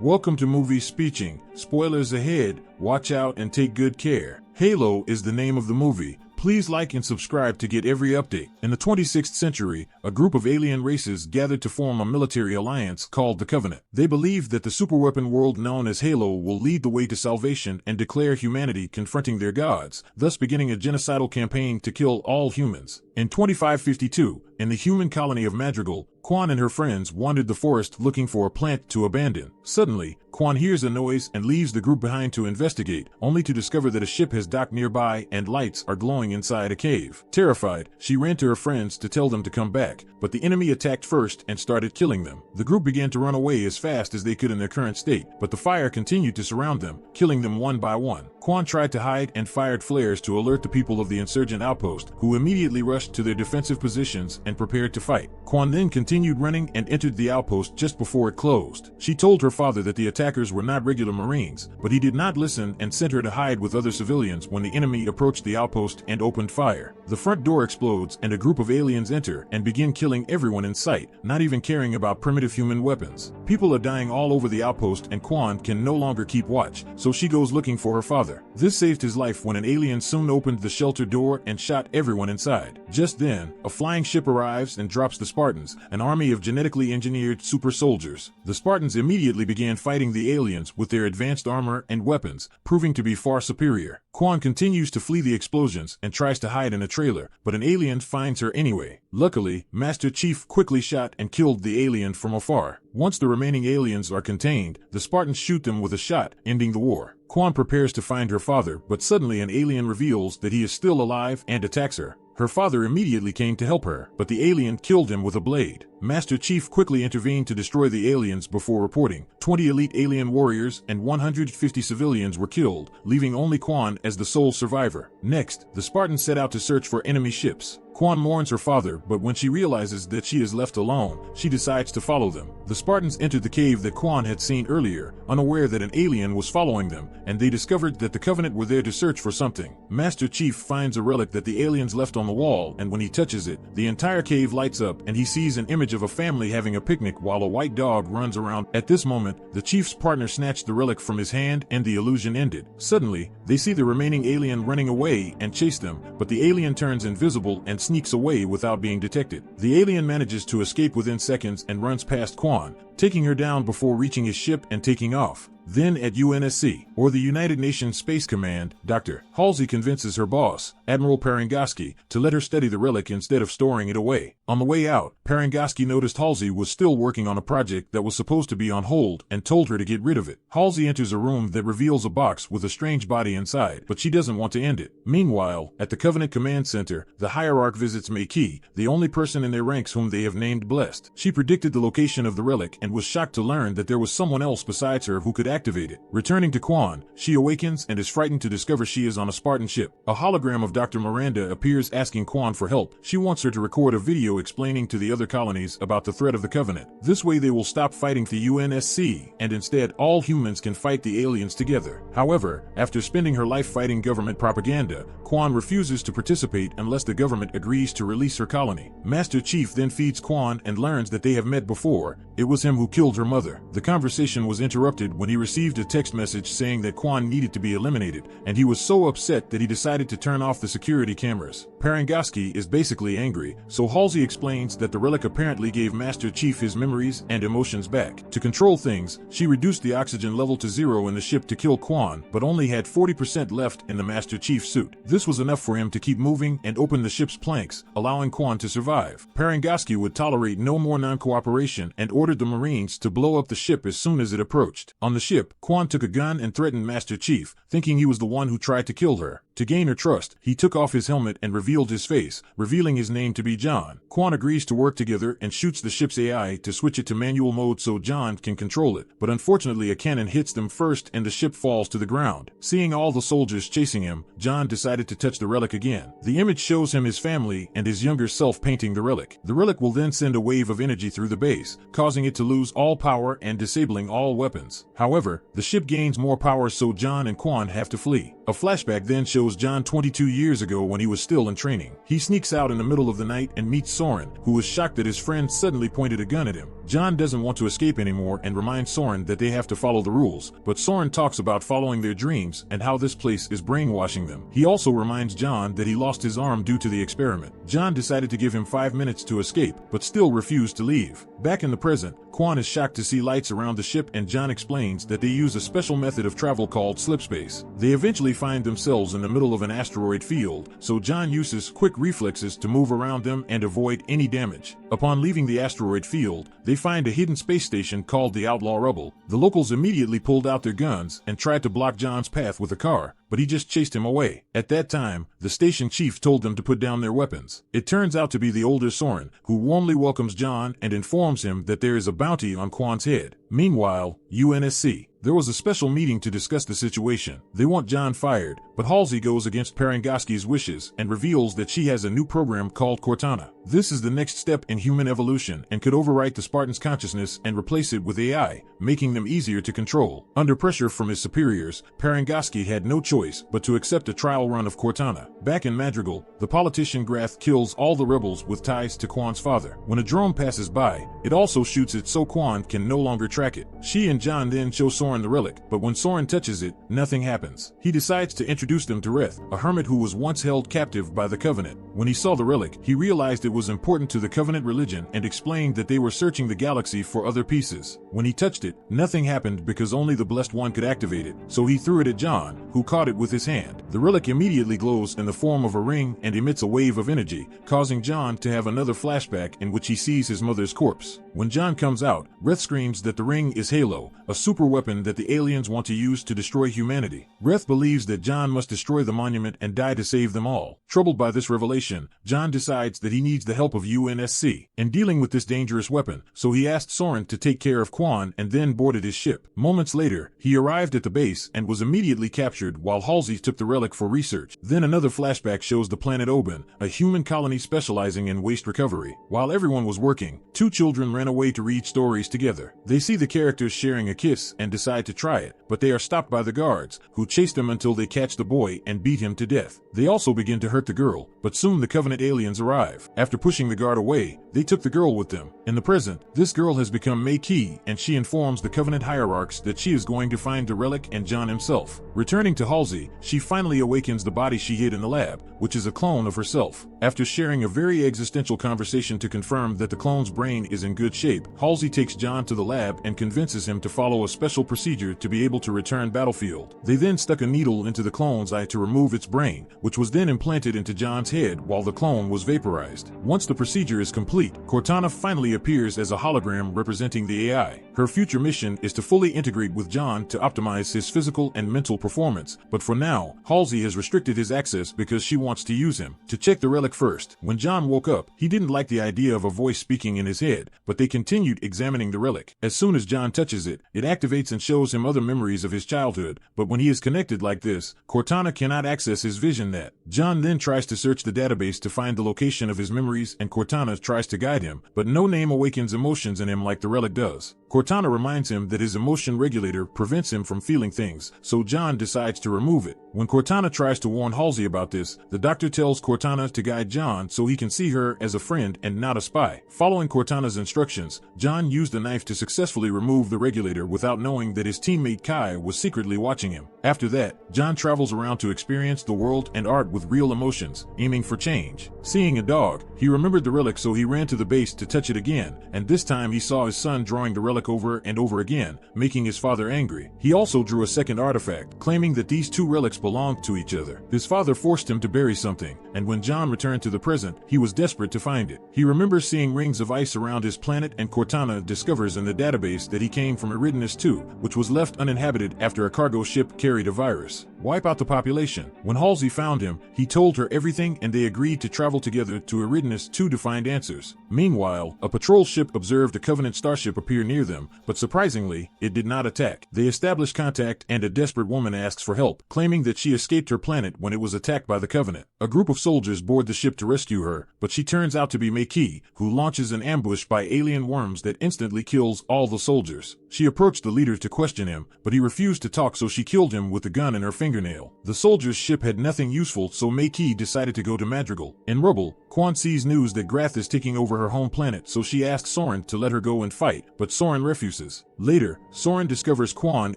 Welcome to Movie Speeching. Spoilers ahead, watch out and take good care. Halo is the name of the movie. Please like and subscribe to get every update. In the 26th century, a group of alien races gathered to form a military alliance called the Covenant. They believed that the superweapon world known as Halo will lead the way to salvation and declare humanity confronting their gods, thus beginning a genocidal campaign to kill all humans. In 2552, in the human colony of Madrigal, Quan and her friends wandered the forest looking for a plant to abandon. Suddenly, Quan hears a noise and leaves the group behind to investigate, only to discover that a ship has docked nearby and lights are glowing inside a cave. Terrified, she ran to her friends to tell them to come back, but the enemy attacked first and started killing them. The group began to run away as fast as they could in their current state, but the fire continued to surround them, killing them one by one. Quan tried to hide and fired flares to alert the people of the insurgent outpost, who immediately rushed to their defensive positions and prepared to fight. Quan then continued running and entered the outpost just before it closed. She told her father that the attackers were not regular Marines, but he did not listen and sent her to hide with other civilians when the enemy approached the outpost and opened fire. The front door explodes and a group of aliens enter and begin killing everyone in sight, not even caring about primitive human weapons. People are dying all over the outpost and Quan can no longer keep watch, so she goes looking for her father. This saved his life when an alien soon opened the shelter door and shot everyone inside. Just then, a flying ship arrives and drops the Spartans, an army of genetically engineered super soldiers. The Spartans immediately began fighting the aliens with their advanced armor and weapons, proving to be far superior. Quan continues to flee the explosions and tries to hide in a trailer, but an alien finds her anyway. Luckily, Master Chief quickly shot and killed the alien from afar. Once the remaining aliens are contained, the Spartans shoot them with a shot, ending the war. Quan prepares to find her father, but suddenly an alien reveals that he is still alive and attacks her. Her father immediately came to help her, but the alien killed him with a blade. Master Chief quickly intervened to destroy the aliens before reporting. 20 elite alien warriors and 150 civilians were killed, leaving only Quan as the sole survivor. Next, the Spartans set out to search for enemy ships. Quan mourns her father, but when she realizes that she is left alone, she decides to follow them. The Spartans entered the cave that Quan had seen earlier, unaware that an alien was following them, and they discovered that the Covenant were there to search for something. Master Chief finds a relic that the aliens left on the wall, and when he touches it, the entire cave lights up and he sees an image of a family having a picnic while a white dog runs around. At this moment, the Chief's partner snatched the relic from his hand and the illusion ended. Suddenly, they see the remaining alien running away and chase them, but the alien turns invisible and sneaks away without being detected. The alien manages to escape within seconds and runs past Quan, taking her down before reaching his ship and taking off. Then at UNSC, or the United Nations Space Command, Dr. Halsey convinces her boss, Admiral Parangoski, to let her study the relic instead of storing it away. On the way out, Parangoski noticed Halsey was still working on a project that was supposed to be on hold and told her to get rid of it. Halsey enters a room that reveals a box with a strange body inside, but she doesn't want to end it. Meanwhile, at the Covenant Command Center, the Hierarch visits Makee, the only person in their ranks whom they have named Blessed. She predicted the location of the relic and was shocked to learn that there was someone else besides her who could activate it. Returning to Quan, she awakens and is frightened to discover she is on a Spartan ship. A hologram of Dr. Miranda appears asking Quan for help. She wants her to record a video explaining to the other colonies about the threat of the Covenant. This way they will stop fighting the UNSC, and instead all humans can fight the aliens together. However, after spending her life fighting government propaganda, Quan refuses to participate unless the government agrees to release her colony. Master Chief then feeds Quan and learns that they have met before. It was him who killed her mother. The conversation was interrupted when he received a text message saying that Quan needed to be eliminated, and he was so upset that he decided to turn off the security cameras. Parangoski is basically angry, so Halsey explains that the relic apparently gave Master Chief his memories and emotions back. To control things, she reduced the oxygen level to 0 in the ship to kill Quan, but only had 40% left in the Master Chief suit. This was enough for him to keep moving and open the ship's planks, allowing Quan to survive. Parangoski would tolerate no more non-cooperation and ordered the Marines to blow up the ship as soon as it approached. On the ship, Quan took a gun and threatened Master Chief, thinking he was the one who tried to kill her. To gain her trust, he took off his helmet and revealed his face, revealing his name to be John. Quan agrees to work together and shoots the ship's AI to switch it to manual mode so John can control it, but unfortunately a cannon hits them first and the ship falls to the ground. Seeing all the soldiers chasing him, John decided to touch the relic again. The image shows him his family and his younger self painting the relic. The relic will then send a wave of energy through the base, causing it to lose all power and disabling all weapons. However, the ship gains more power so John and Quan have to flee. A flashback then shows shows John 22 years ago when he was still in training. He sneaks out in the middle of the night and meets Soren, who is shocked that his friend suddenly pointed a gun at him. John doesn't want to escape anymore and reminds Soren that they have to follow the rules, but Soren talks about following their dreams and how this place is brainwashing them. He also reminds John that he lost his arm due to the experiment. John decided to give him 5 minutes to escape, but still refused to leave. Back in the present, Quan is shocked to see lights around the ship, and John explains that they use a special method of travel called slipspace. They eventually find themselves in the middle of an asteroid field, so John uses quick reflexes to move around them and avoid any damage. Upon leaving the asteroid field, they find a hidden space station called the outlaw Rubble. The locals immediately pulled out their guns and tried to block John's path with a car, but he just chased him away. At that time, the station chief told them to put down their weapons. It turns out to be the older Soren, who warmly welcomes John and informs him that there is a bounty on Quan's head. Meanwhile, UNSC. There was a special meeting to discuss the situation. They want John fired, but Halsey goes against Parangoski's wishes and reveals that she has a new program called Cortana. This is the next step in human evolution and could overwrite the Spartans' consciousness and replace it with AI, making them easier to control. Under pressure from his superiors, Parangoski had no choice but to accept a trial run of Cortana. Back in Madrigal, the politician Grath kills all the rebels with ties to Quan's father. When a drone passes by, it also shoots it so Quan can no longer track it. She and John then show Soren the relic, but when Soren touches it, nothing happens. He decides to introduce them to Reth, a hermit who was once held captive by the Covenant. When he saw the relic, he realized it was important to the Covenant religion and explained that they were searching the galaxy for other pieces. When he touched it, nothing happened because only the Blessed One could activate it, so he threw it at John, who caught it with his hand. The relic immediately glows in the form of a ring and emits a wave of energy, causing John to have another flashback in which he sees his mother's corpse. When John comes out, Reth screams that the ring is Halo, a super weapon that the aliens want to use to destroy humanity. Reth believes that John must destroy the monument and die to save them all. Troubled by this revelation, John decides that he needs the help of UNSC in dealing with this dangerous weapon, so he asked Soren to take care of Quan and then boarded his ship. Moments later, he arrived at the base and was immediately captured while Halsey took the relic for research. Then another flashback shows the planet Oban, a human colony specializing in waste recovery. While everyone was working, 2 children ran away to read stories together. They see the characters sharing a kiss and decide to try it, but they are stopped by the guards, who chase them until they catch the boy and beat him to death. They also begin to hurt the girl, but soon the Covenant aliens arrive. After pushing the guard away, they took the girl with them. In the present, this girl has become Makee, and she informs the Covenant hierarchs that she is going to find the relic and John himself. Returning to Halsey, she finally awakens the body she hid in the lab, which is a clone of herself. After sharing a very existential conversation to confirm that the clone's brain is in good shape, Halsey takes John to the lab and convinces him to follow a special procedure to be able to return battlefield. They then stuck a needle into the clone's eye to remove its brain, which was then implanted into John's head while the clone was vaporized. Once the procedure is complete, Cortana finally appears as a hologram representing the AI. Her future mission is to fully integrate with John to optimize his physical and mental performance, but for now, Halsey has restricted his access because she wants to use him to check the relic first. When John woke up, he didn't like the idea of a voice speaking in his head, but they continued examining the relic. As soon as John touches it, it activates and shows him other memories of his childhood, but when he is connected like this, Cortana cannot access his vision net. John then tries to search the database to find the location of his memories, and Cortana tries to guide him, but no name awakens emotions in him like the relic does. Cortana reminds him that his emotion regulator prevents him from feeling things, so John decides to remove it. When Cortana tries to warn Halsey about this, the doctor tells Cortana to guide John so he can see her as a friend and not a spy. Following Cortana's instructions, John used a knife to successfully remove the regulator without knowing that his teammate Kai was secretly watching him. After that, John travels around to experience the world and art with real emotions, aiming for change. Seeing a dog, he remembered the relic, so he ran to the base to touch it again, and this time he saw his son drawing the relic over and over again, making his father angry. He also drew a second artifact, claiming that these 2 relics belonged to each other. His father forced him to bury something, and when John returned to the present, he was desperate to find it. He remembers seeing rings of ice around his planet, and Cortana discovers in the database that he came from Aridis 2, which was left uninhabited after a cargo ship carried a virus. Wipe out the population. When Halsey found him, he told her everything and they agreed to travel travel together to Aridis 2 to find answers. Meanwhile, a patrol ship observed a Covenant starship appear near them, but surprisingly, it did not attack. They establish contact and a desperate woman asks for help, claiming that she escaped her planet when it was attacked by the Covenant. A group of soldiers board the ship to rescue her, but she turns out to be Makee, who launches an ambush by alien worms that instantly kills all the soldiers. She approached the leader to question him, but he refused to talk, so she killed him with a gun in her fingernail. The soldiers' ship had nothing useful, so Makee decided to go to Madrigal. In Rubble, Quan sees news that Grath is taking over her home planet, so she asks Soren to let her go and fight, but Soren refuses. Later, Soren discovers Quan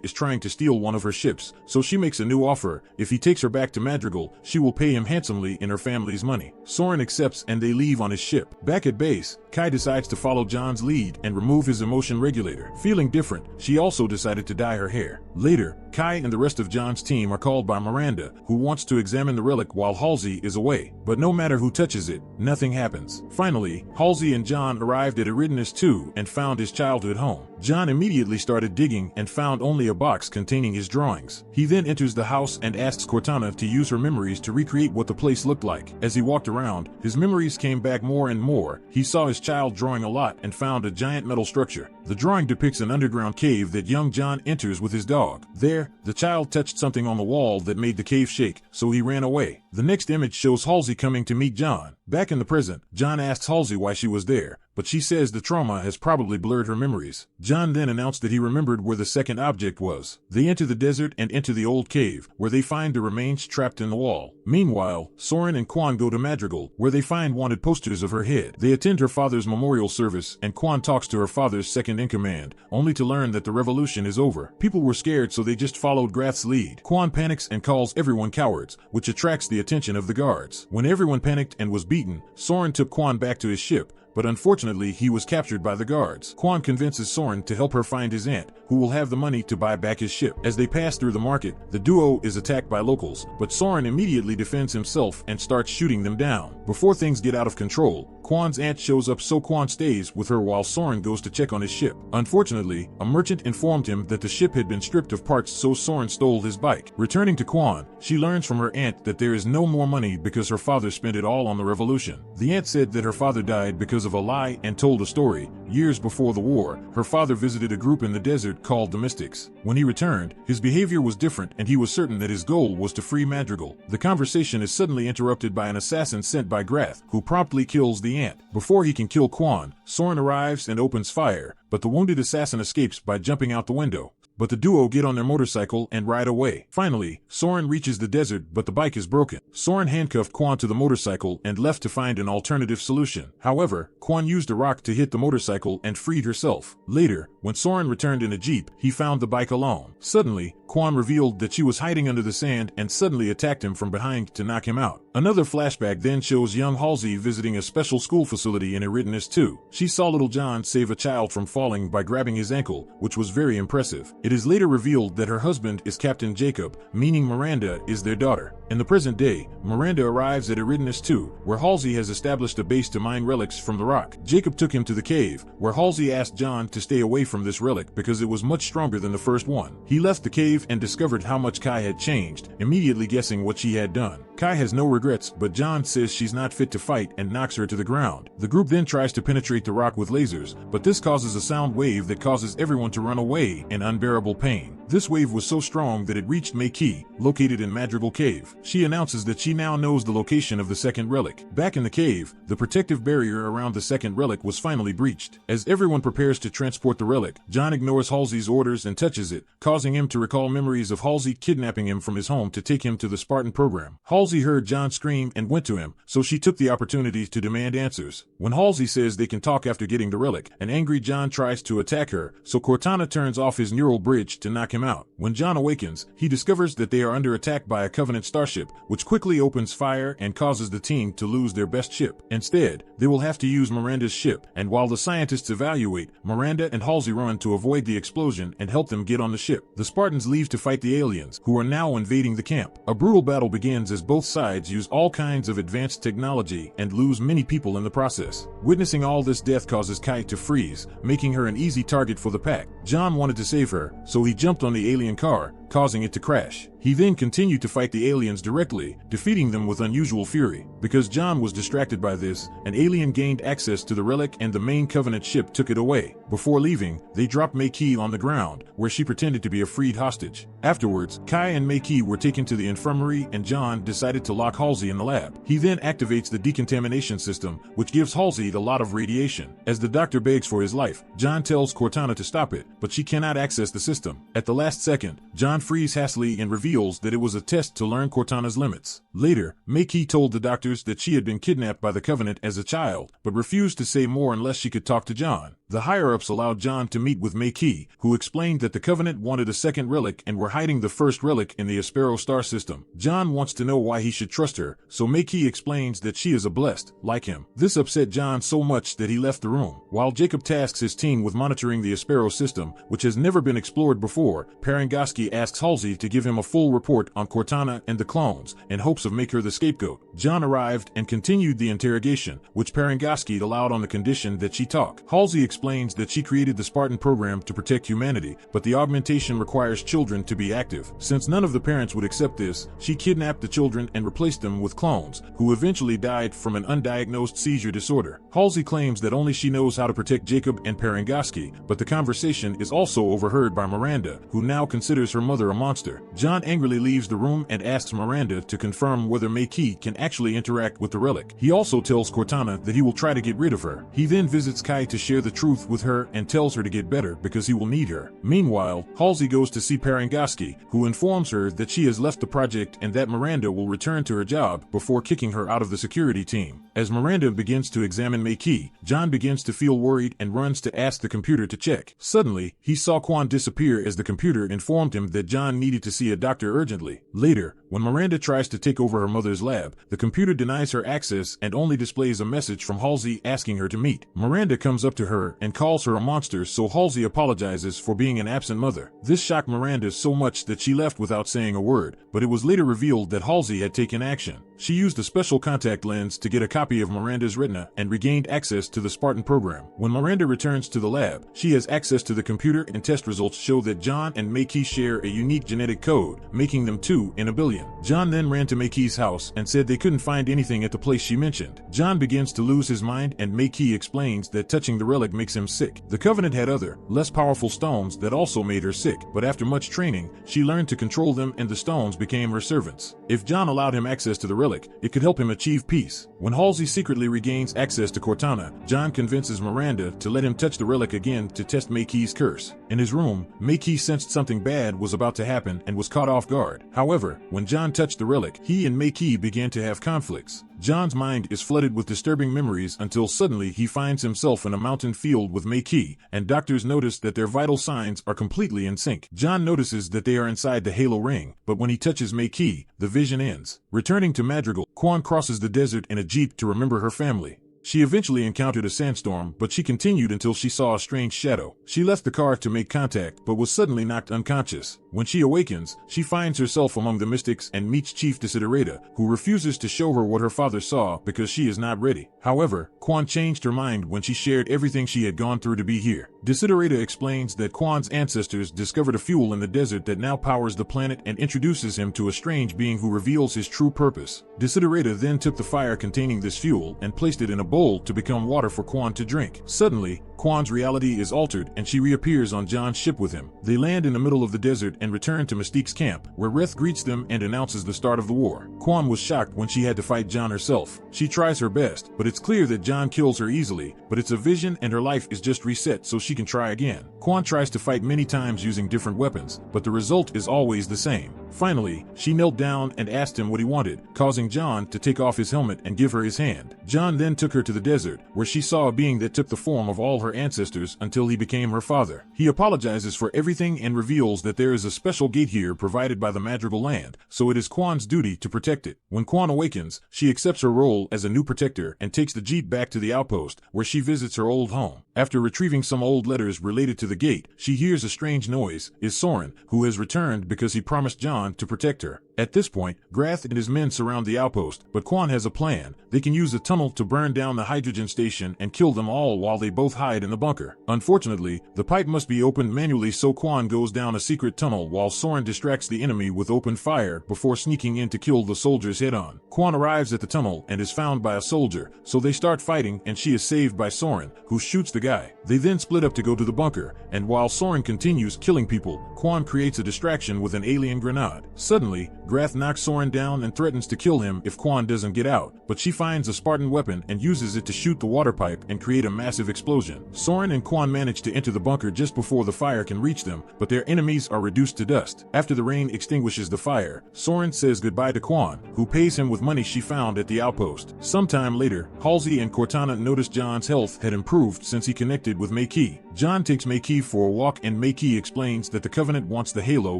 is trying to steal one of her ships, so she makes a new offer. If he takes her back to Madrigal, she will pay him handsomely in her family's money. Soren accepts and they leave on his ship. Back at base, Kai decides to follow John's lead and remove his emotion regulator. Feeling different, she also decided to dye her hair. Later, Kai and the rest of John's team are called by Miranda, who wants to examine the relic while Halsey is away. But no matter who touches it, nothing happens. Finally, Halsey and John arrived at Aridis 2 and found his childhood home. John immediately started digging and found only a box containing his drawings. He then enters the house and asks Cortana to use her memories to recreate what the place looked like. As he walked around, his memories came back more and more. He saw his child drawing a lot and found a giant metal structure. The drawing depicts an underground cave that young John enters with his dog. There, the child touched something on the wall that made the cave shake, so he ran away. The next image shows Halsey coming to meet John. Back in the present, John asks Halsey why she was there, but she says the trauma has probably blurred her memories. John then announced that he remembered where the second object was. They enter the desert and enter the old cave, where they find the remains trapped in the wall. Meanwhile, Soren and Quan go to Madrigal, where they find wanted posters of her head. They attend her father's memorial service, and Quan talks to her father's second-in-command, only to learn that the revolution is over. People were scared, so they just followed Grath's lead. Quan panics and calls everyone cowards, which attracts the attention of the guards. When everyone panicked and was beaten, Soren took Quan back to his ship, but unfortunately he was captured by the guards. Quan convinces Soren to help her find his aunt, who will have the money to buy back his ship. As they pass through the market, the duo is attacked by locals, but Soren immediately defends himself and starts shooting them down. Before things get out of control, Quan's aunt shows up, so Quan stays with her while Soren goes to check on his ship. Unfortunately, a merchant informed him that the ship had been stripped of parts, so Soren stole his bike. Returning to Quan, she learns from her aunt that there is no more money because her father spent it all on the revolution. The aunt said that her father died because of a lie and told a story. Years before the war, her father visited a group in the desert called the Mystics. When he returned, his behavior was different and he was certain that his goal was to free Madrigal. The conversation is suddenly interrupted by an assassin sent by Grath, who promptly kills the aunt. Before he can kill Quan, Soren arrives and opens fire, but the wounded assassin escapes by jumping out the window. But the duo get on their motorcycle and ride away. Finally, Soren reaches the desert, but the bike is broken. Soren handcuffed Quan to the motorcycle and left to find an alternative solution. However, Quan used a rock to hit the motorcycle and freed herself. Later, when Soren returned in a jeep, he found the bike alone. Suddenly, Quan revealed that she was hiding under the sand and suddenly attacked him from behind to knock him out. Another flashback then shows young Halsey visiting a special school facility in Aridis 2. She saw little John save a child from falling by grabbing his ankle, which was very impressive. It is later revealed that her husband is Captain Jacob, meaning Miranda is their daughter. In the present day, Miranda arrives at Aridis 2, where Halsey has established a base to mine relics from the rock. Jacob took him to the cave, where Halsey asked John to stay away from this relic because it was much stronger than the first one. He left the cave and discovered how much Kai had changed, immediately guessing what she had done. Kai has no regrets, but John says she's not fit to fight and knocks her to the ground. The group then tries to penetrate the rock with lasers, but this causes a sound wave that causes everyone to run away in unbearable pain. This wave was so strong that it reached Makee, located in Madrigal Cave. She announces that she now knows the location of the second relic. Back in the cave, the protective barrier around the second relic was finally breached. As everyone prepares to transport the relic, John ignores Halsey's orders and touches it, causing him to recall memories of Halsey kidnapping him from his home to take him to the Spartan program. Halsey heard John scream and went to him, so she took the opportunity to demand answers. When Halsey says they can talk after getting the relic, an angry John tries to attack her, so Cortana turns off his neural bridge to knock him out. When John awakens, he discovers that they are under attack by a Covenant starship, which quickly opens fire and causes the team to lose their best ship. Instead, they will have to use Miranda's ship, and while the scientists evaluate, Miranda and Halsey run to avoid the explosion and help them get on the ship. The Spartans leave to fight the aliens, who are now invading the camp. A brutal battle begins as both sides use all kinds of advanced technology and lose many people in the process. Witnessing all this death causes Kai to freeze, making her an easy target for the pack. John wanted to save her, so he jumped on the alien car, causing it to crash. He then continued to fight the aliens directly, defeating them with unusual fury. Because John was distracted by this, an alien gained access to the relic and the main Covenant ship took it away. Before leaving, they dropped Makee on the ground, where she pretended to be a freed hostage. Afterwards, Kai and Makee were taken to the infirmary and John decided to lock Halsey in the lab. He then activates the decontamination system, which gives Halsey a lot of radiation. As the doctor begs for his life, John tells Cortana to stop it, but she cannot access the system. At the last second, John frees Halsey and reveals that it was a test to learn Cortana's limits. Later, Makee told the doctors that she had been kidnapped by the Covenant as a child, but refused to say more unless she could talk to John. The higher-ups allowed John to meet with Makee, who explained that the Covenant wanted a second relic and were hiding the first relic in the Aspero star system. John wants to know why he should trust her, so Makee explains that she is a blessed, like him. This upset John so much that he left the room. While Jacob tasks his team with monitoring the Aspero system, which has never been explored before, Parangoski asks Halsey to give him a full report on Cortana and the clones, in hopes of making her the scapegoat. John arrived and continued the interrogation, which Parangoski allowed on the condition that she talk. Halsey explains that she created the Spartan program to protect humanity, but the augmentation requires children to be active. Since none of the parents would accept this, she kidnapped the children and replaced them with clones, who eventually died from an undiagnosed seizure disorder. Halsey claims that only she knows how to protect Jacob and Parangoski, but the conversation is also overheard by Miranda, who now considers her mother a monster. John angrily leaves the room and asks Miranda to confirm whether Makee can actually interact with the relic. He also tells Cortana that he will try to get rid of her. He then visits Kai to share the truth with her and tells her to get better because he will need her. Meanwhile, Halsey goes to see Parangoski, who informs her that she has left the project and that Miranda will return to her job before kicking her out of the security team. As Miranda begins to examine Makee, John begins to feel worried and runs to ask the computer to check. Suddenly, he saw Quan disappear as the computer informed him that John needed to see a doctor urgently. Later, when Miranda tries to take over her mother's lab, the computer denies her access and only displays a message from Halsey asking her to meet. Miranda comes up to her and calls her a monster, so Halsey apologizes for being an absent mother. This shocked Miranda so much that she left without saying a word, but it was later revealed that Halsey had taken action. She used a special contact lens to get a copy of Miranda's retina and regained access to the Spartan program. When Miranda returns to the lab, she has access to the computer and test results show that John and Makee share a unique genetic code, making them 2 in a billion. John then ran to Makee's house and said they couldn't find anything at the place she mentioned. John begins to lose his mind and Makee explains that touching the relic makes him sick. The Covenant had other, less powerful stones that also made her sick, but after much training, she learned to control them and the stones became her servants. If John allowed him access to the relic, it could help him achieve peace. When Halsey secretly regains access to Cortana, John convinces Miranda to let him touch the relic again to test Makee's curse. In his room, Makee sensed something bad was about to happen and was caught off guard. However, when John touched the relic, he and Makee began to have conflicts. John's mind is flooded with disturbing memories until suddenly he finds himself in a mountain field with Makee, and doctors notice that their vital signs are completely in sync. John notices that they are inside the Halo ring, but when he touches Makee, the vision ends. Returning to Madrigal, Quan crosses the desert in a jeep to remember her family. She eventually encountered a sandstorm, but she continued until she saw a strange shadow. She left the car to make contact, but was suddenly knocked unconscious. When she awakens, she finds herself among the mystics and meets Chief Desiderata, who refuses to show her what her father saw because she is not ready. However, Quan changed her mind when she shared everything she had gone through to be here. Desiderata explains that Quan's ancestors discovered a fuel in the desert that now powers the planet and introduces him to a strange being who reveals his true purpose. Desiderata then took the fire containing this fuel and placed it in a bowl to become water for Quan to drink. Suddenly, Quan's reality is altered and she reappears on John's ship with him. They land in the middle of the desert and return to Mystique's camp, where Reth greets them and announces the start of the war. Quan was shocked when she had to fight John herself. She tries her best, but it's clear that John kills her easily, but it's a vision and her life is just reset so she can try again. Quan tries to fight many times using different weapons, but the result is always the same. Finally, she knelt down and asked him what he wanted, causing John to take off his helmet and give her his hand. John then took her to the desert, where she saw a being that took the form of all her ancestors until he became her father. He apologizes for everything and reveals that there is a special gate here provided by the Madrigal land, so it is Quan's duty to protect it. When Quan awakens, she accepts her role as a new protector and takes the jeep back to the outpost, where she visits her old home. After retrieving some old letters related to the gate, she hears a strange noise. Is Soren, who has returned because he promised John to protect her. At this point, Grath and his men surround the outpost, but Quan has a plan. They can use a tunnel to burn down the hydrogen station and kill them all while they both hide in the bunker. Unfortunately, the pipe must be opened manually, so Quan goes down a secret tunnel while Soren distracts the enemy with open fire before sneaking in to kill the soldiers head-on. Quan arrives at the tunnel and is found by a soldier, so they start fighting and she is saved by Soren, who shoots the guy. They then split up to go to the bunker, and while Soren continues killing people, Quan creates a distraction with an alien grenade. Suddenly, Grath knocks Soren down and threatens to kill him if Quan doesn't get out, but she finds a Spartan weapon and uses it to shoot the water pipe and create a massive explosion. Soren and Quan manage to enter the bunker just before the fire can reach them, but their enemies are reduced to dust. After the rain extinguishes the fire, Soren says goodbye to Quan, who pays him with money she found at the outpost. Sometime later, Halsey and Cortana notice John's health had improved since he connected with Makee. John takes Makee for a walk and Makee explains that the Covenant wants the halo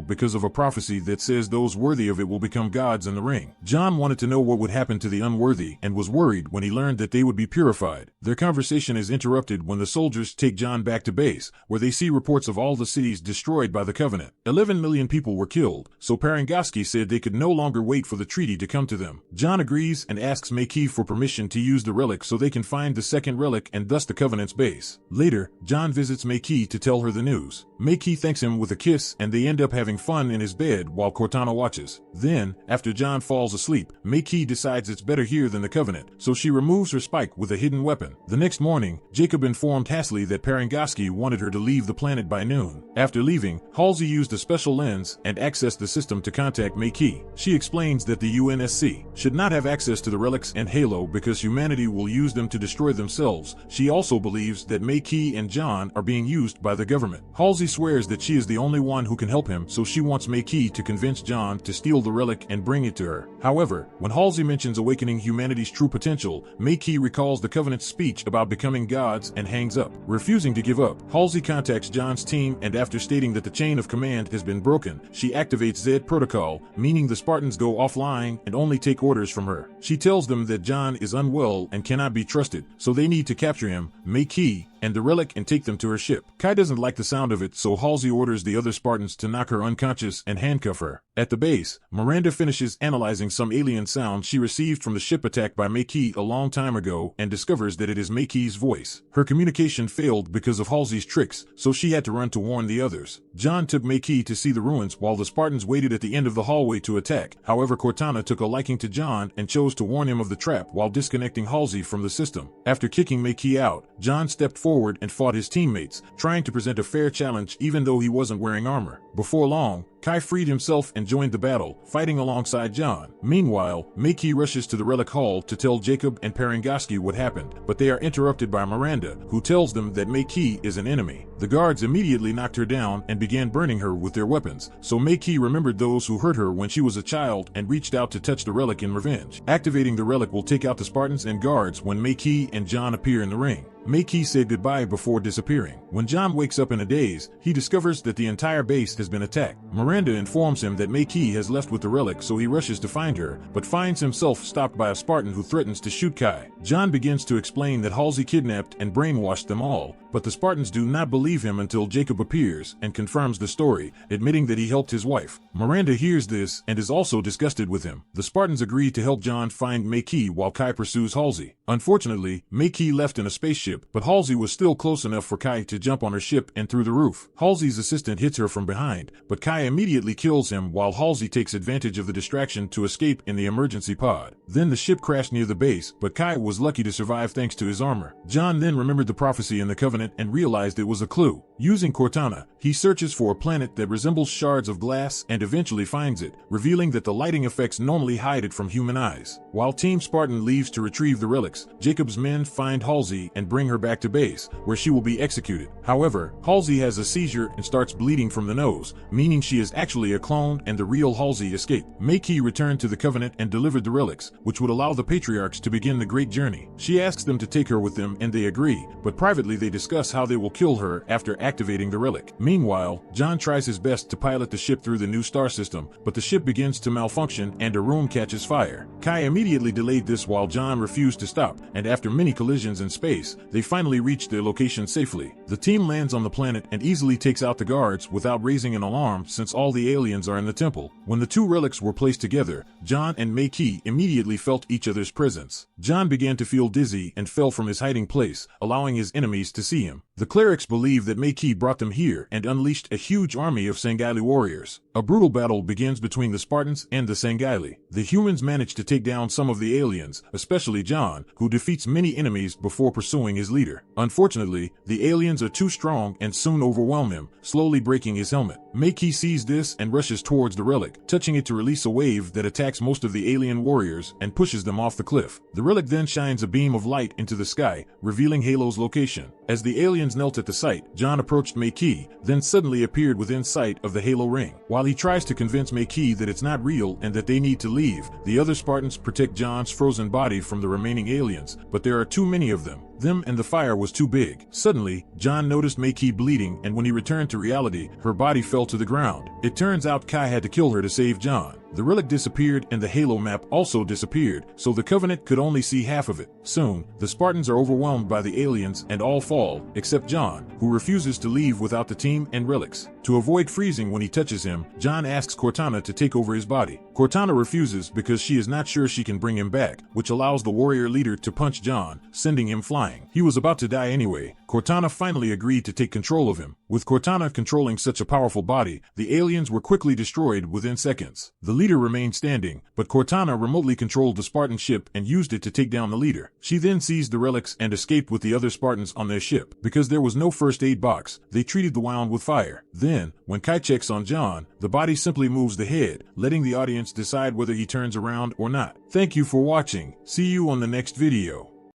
because of a prophecy that says those worthy of it will become gods in the ring. John wanted to know what would happen to the unworthy and was worried when he learned that they would be purified. Their conversation is interrupted when the soldiers take John back to base, where they see reports of all the cities destroyed by the Covenant. 11 million people were killed, so Parangoski said they could no longer wait for the treaty to come to them. John agrees and asks Makee for permission to use the relic so they can find the second relic and thus the Covenant's base. Later, John visits Makee to tell her the news. Makee thanks him with a kiss and they end up having fun in his bed while Cortana watches. Then, after John falls asleep, Makee decides it's better here than the Covenant, so she removes her spike with a hidden weapon. The next morning, Jacob informed Hasley that Parangoski wanted her to leave the planet by noon. After leaving, Halsey used a special lens and accessed the system to contact Makee. She explains that the UNSC should not have access to the relics and Halo because humanity will use them to destroy themselves. She also believes that Makee and John are being used by the government. Halsey swears that she is the only one who can help him, so she wants Makee to convince John to steal the relic and bring it to her. However, when Halsey mentions awakening humanity's true potential, Makee recalls the Covenant's speech about becoming gods and hangs up. Refusing to give up, Halsey contacts John's team and after stating that the chain of command has been broken, she activates Z protocol, meaning the Spartans go offline and only take orders from her. She tells them that John is unwell and cannot be trusted, so they need to capture him, Makee, and the relic and take them to her ship. Kai doesn't like the sound of it, so Halsey orders the other Spartans to knock her unconscious and handcuff her. At the base, Miranda finishes analyzing some alien sound she received from the ship attacked by Makee a long time ago and discovers that it is Makee's voice. Her communication failed because of Halsey's tricks, so she had to run to warn the others. John took Makee to see the ruins while the Spartans waited at the end of the hallway to attack. However, Cortana took a liking to John and chose to warn him of the trap while disconnecting Halsey from the system. After kicking Makee out, John stepped forward and fought his teammates, trying to present a fair challenge even though he wasn't wearing armor. Before long, Kai freed himself and joined the battle, fighting alongside John. Meanwhile, Makee rushes to the relic hall to tell Jacob and Parangoski what happened, but they are interrupted by Miranda, who tells them that Makee is an enemy. The guards immediately knocked her down and began burning her with their weapons, so Makee remembered those who hurt her when she was a child and reached out to touch the relic in revenge. Activating the relic will take out the Spartans and guards when Makee and John appear in the ring. Makee said goodbye before disappearing. When John wakes up in a daze, he discovers that the entire base has been attacked. Miranda informs him that Makee has left with the relic, so he rushes to find her, but finds himself stopped by a Spartan who threatens to shoot Kai. John begins to explain that Halsey kidnapped and brainwashed them all, but the Spartans do not believe him until Jacob appears and confirms the story, admitting that he helped his wife. Miranda hears this and is also disgusted with him. The Spartans agree to help John find Makee while Kai pursues Halsey. Unfortunately, Makee left in a spaceship, but Halsey was still close enough for Kai to jump on her ship and through the roof. Halsey's assistant hits her from behind, but Kai immediately kills him while Halsey takes advantage of the distraction to escape in the emergency pod. Then the ship crashed near the base, but Kai was lucky to survive thanks to his armor. John then remembered the prophecy in the Covenant and realized it was a clue. Using Cortana, he searches for a planet that resembles shards of glass and eventually finds it, revealing that the lighting effects normally hide it from human eyes. While Team Spartan leaves to retrieve the relics, Jacob's men find Halsey and bring her back to base, where she will be executed. However, Halsey has a seizure and starts bleeding from the nose, meaning she is actually a clone and the real Halsey escaped. Makee returned to the Covenant and delivered the relics, which would allow the Patriarchs to begin the Great Journey. She asks them to take her with them and they agree, but privately they discuss how they will kill her after activating the relic. Meanwhile, John tries his best to pilot the ship through the new star system, but the ship begins to malfunction and a room catches fire. Kai immediately delayed this while John refused to stop, and after many collisions in space, they finally reach their location safely. The team lands on the planet and easily takes out the guards without raising an alarm since all the aliens are in the temple. When the two relics were placed together, John and Makee immediately felt each other's presence. John began to feel dizzy and fell from his hiding place, allowing his enemies to see him. The clerics believe that Makee brought them here and unleashed a huge army of Sangheili warriors. A brutal battle begins between the Spartans and the Sangheili. The humans manage to take down some of the aliens, especially John, who defeats many enemies before pursuing his leader. Unfortunately, the aliens are too strong and soon overwhelm him, slowly breaking his helmet. Makee sees this and rushes towards the relic, touching it to release a wave that attacks most of the alien warriors and pushes them off the cliff. The relic then shines a beam of light into the sky, revealing Halo's location. As the aliens knelt at the site, John approached Makee, then suddenly appeared within sight of the Halo ring. While he tries to convince Makee that it's not real and that they need to leave, the other Spartans protect John's frozen body from the remaining aliens, but there are too many of them. Them and the fire was too big. Suddenly, John noticed Makee bleeding, and when he returned to reality, her body fell to the ground. It turns out Kai had to kill her to save John. The relic disappeared and the Halo map also disappeared, so the Covenant could only see half of it. Soon, the Spartans are overwhelmed by the aliens and all fall, except John, who refuses to leave without the team and relics. To avoid freezing when he touches him, John asks Cortana to take over his body. Cortana refuses because she is not sure she can bring him back, which allows the warrior leader to punch John, sending him flying. He was about to die anyway. Cortana finally agreed to take control of him. With Cortana controlling such a powerful body, the aliens were quickly destroyed within seconds. The leader remained standing, but Cortana remotely controlled the Spartan ship and used it to take down the leader. She then seized the relics and escaped with the other Spartans on their ship. Because there was no first aid box, they treated the wound with fire. Then, when Kai checks on John, the body simply moves the head, letting the audience decide whether he turns around or not. Thank you for watching. See you on the next video.